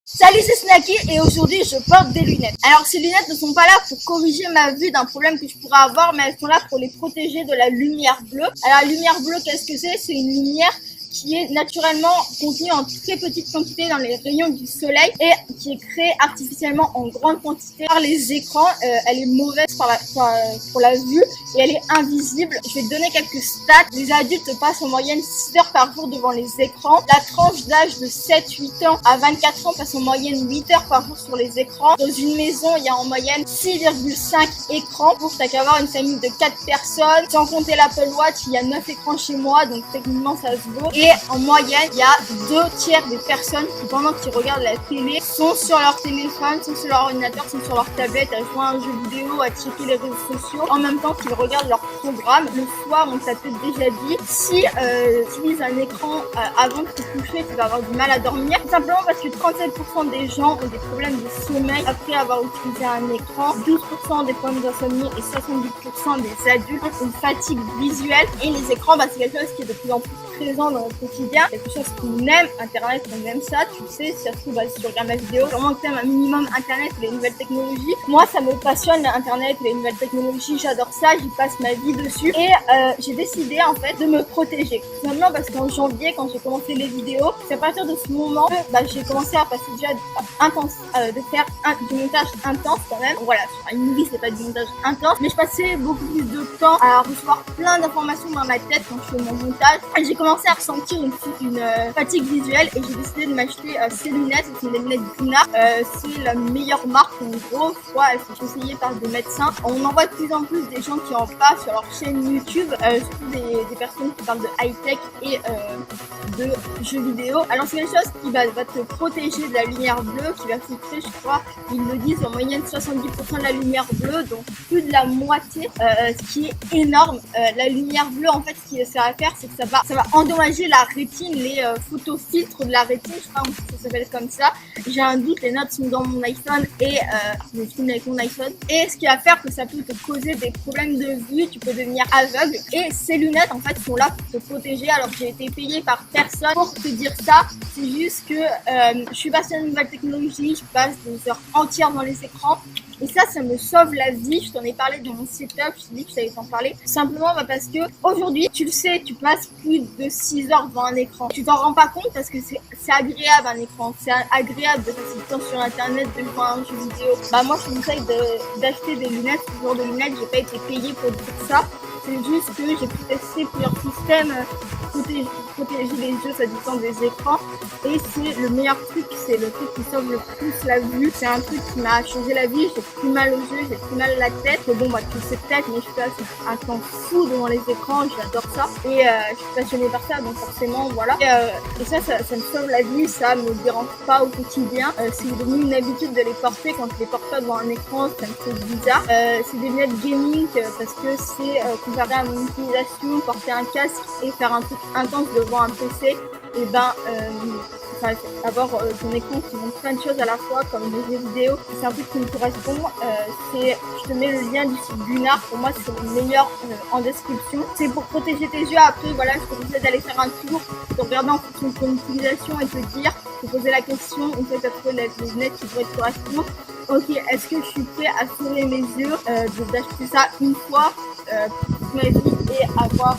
Salut, c'est Snacky et aujourd'hui je porte des lunettes. Alors ces lunettes ne sont pas là pour corriger ma vue d'un problème que je pourrais avoir, mais elles sont là pour les protéger de la lumière bleue. Alors la lumière bleue, qu'est-ce que c'est? C'est une lumière qui est naturellement contenue en très petite quantité dans les rayons du soleil et qui est créée artificiellement en grande quantité par les écrans. Elle est mauvaise pour la vue et elle est invisible. Je vais te donner quelques stats. Les adultes passent en moyenne 6 heures par jour devant les écrans. La tranche d'âge de 7-8 ans à 24 ans passe en moyenne 8 heures par jour sur les écrans. Dans une maison, il y a en moyenne 6,5 écrans. Pour t'as qu'à avoir une famille de 4 personnes. Sans compter l'Apple Watch, il y a 9 écrans chez moi, donc techniquement ça se vaut. Et en moyenne, il y a 2/3 des personnes qui, pendant qu'ils regardent la télé, sont sur leur téléphone, sont sur leur ordinateur, sont sur leur tablette, à jouer à un jeu vidéo, à checker les réseaux sociaux, en même temps qu'ils regardent leur programme. Le soir, on t'a peut-être déjà dit, si tu utilises un écran avant de te coucher, tu vas avoir du mal à dormir. Tout simplement parce que 37% des gens ont des problèmes de sommeil après avoir utilisé un écran, 12% des problèmes d'insomnie et 70% des adultes ont une fatigue visuelle. Et les écrans, c'est quelque chose qui est de plus en plus présent dans notre quotidien, quelque chose qu'on aime. Internet, on aime ça, tu le sais, si ça se trouve, si tu regardes ma vidéo, vraiment que t'aimes un minimum Internet et les nouvelles technologies. Moi, ça me passionne, Internet et les nouvelles technologies, j'adore ça, j'y passe ma vie dessus. Et j'ai décidé, en fait, de me protéger. Tout simplement parce qu'en janvier, quand j'ai commencé les vidéos, c'est à partir de ce moment que j'ai commencé à passer déjà de faire du montage intense quand même. Voilà, sur une movie, c'est pas du montage intense, mais je passais beaucoup plus de temps à recevoir plein d'informations dans ma tête quand je fais mon montage. Et j'ai commencé à ressentir une fatigue visuelle et j'ai décidé de m'acheter ces lunettes. Ce sont des lunettes Gunnar. C'est la meilleure marque en gros. Elles sont conseillées par des médecins. On en voit de plus en plus des gens qui en parlent sur leur chaîne YouTube, surtout des personnes qui parlent de high-tech et de jeux vidéo. Alors c'est quelque chose qui va te protéger de la lumière bleue, qui va filtrer, je crois, ils le disent, en moyenne 70% de la lumière bleue, donc plus de la moitié, ce qui est énorme. La lumière bleue, en fait, ce que ça va faire, c'est que ça va endommager la rétine, les photofiltres de la rétine, je crois que ça s'appelle comme ça. J'ai un doute, les notes sont dans mon iPhone et je filme avec mon iPhone. Et ce qui va faire que ça peut te causer des problèmes de vue, tu peux devenir aveugle. Et ces lunettes, en fait, sont là pour te protéger. Alors j'ai été payée par personne pour te dire ça. C'est juste que je suis passionnée de nouvelles technologies, je passe des heures entières dans les écrans. Et ça me sauve la vie. Je t'en ai parlé dans mon setup, je t'ai dit que je t'allais t'en parler. Simplement parce que aujourd'hui, tu le sais, tu passes plus de 6 heures devant un écran. Tu t'en rends pas compte parce que c'est agréable un écran. C'est agréable de passer du temps sur internet, de jouer à un jeu vidéo. Moi je te conseille d'acheter des lunettes, ce genre de lunettes. J'ai pas été payée pour dire ça. C'est juste que j'ai pu tester plusieurs systèmes pour protéger les yeux, ça dépend des écrans. Et c'est le meilleur truc, c'est le truc qui sauve le plus la vue. C'est un truc qui m'a changé la vie, j'ai plus mal aux yeux, j'ai plus mal à la tête. Mais bon, tu le sais peut-être, mais je passe un temps fou devant les écrans, j'adore ça. Et je suis passionnée par ça, donc forcément, voilà. Et ça me sauve la vie, ça me dérange pas au quotidien. C'est devenu une habitude de les porter. Quand je les porte pas devant un écran, ça me fait bizarre. C'est des lunettes gaming parce que c'est comparé à mon utilisation, porter un casque et faire un truc intense devant un PC, et avoir ton écran qui montre plein de choses à la fois comme des jeux vidéo, c'est un truc qui me correspond. Je te mets le lien du site Gunnar, pour moi c'est le meilleur en description. C'est pour protéger tes yeux. Après voilà, je te conseille d'aller faire un tour, de regarder en fonction de ton utilisation et te dire, te poser la question, une fois que tu as trouvé les lunettes qui pourraient te correspondre. Ok, est-ce que je suis prêt à sauver mes yeux, d'acheter ça une fois toute ma vie et avoir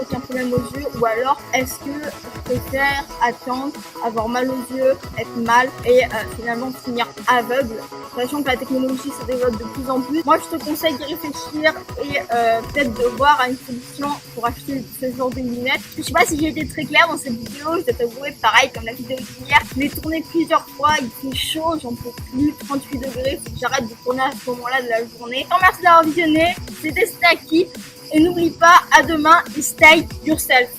aucun problème aux yeux, ou alors est-ce que je préfère attendre, avoir mal aux yeux, être mal et finalement finir aveugle, sachant que la technologie se développe de plus en plus. Moi je te conseille d'y réfléchir et peut-être de voir à une solution pour acheter ce genre de lunettes. Je sais pas si j'ai été très claire dans cette vidéo, je dois t'avouer, pareil comme la vidéo d'hier, je l'ai tournée plusieurs fois, il fait chaud, j'en peux plus, 38 degrés, faut que j'arrête de tourner à ce moment-là de la journée. Merci d'avoir visionné, c'était Snacky et n'oublie pas, à demain et stay yourself.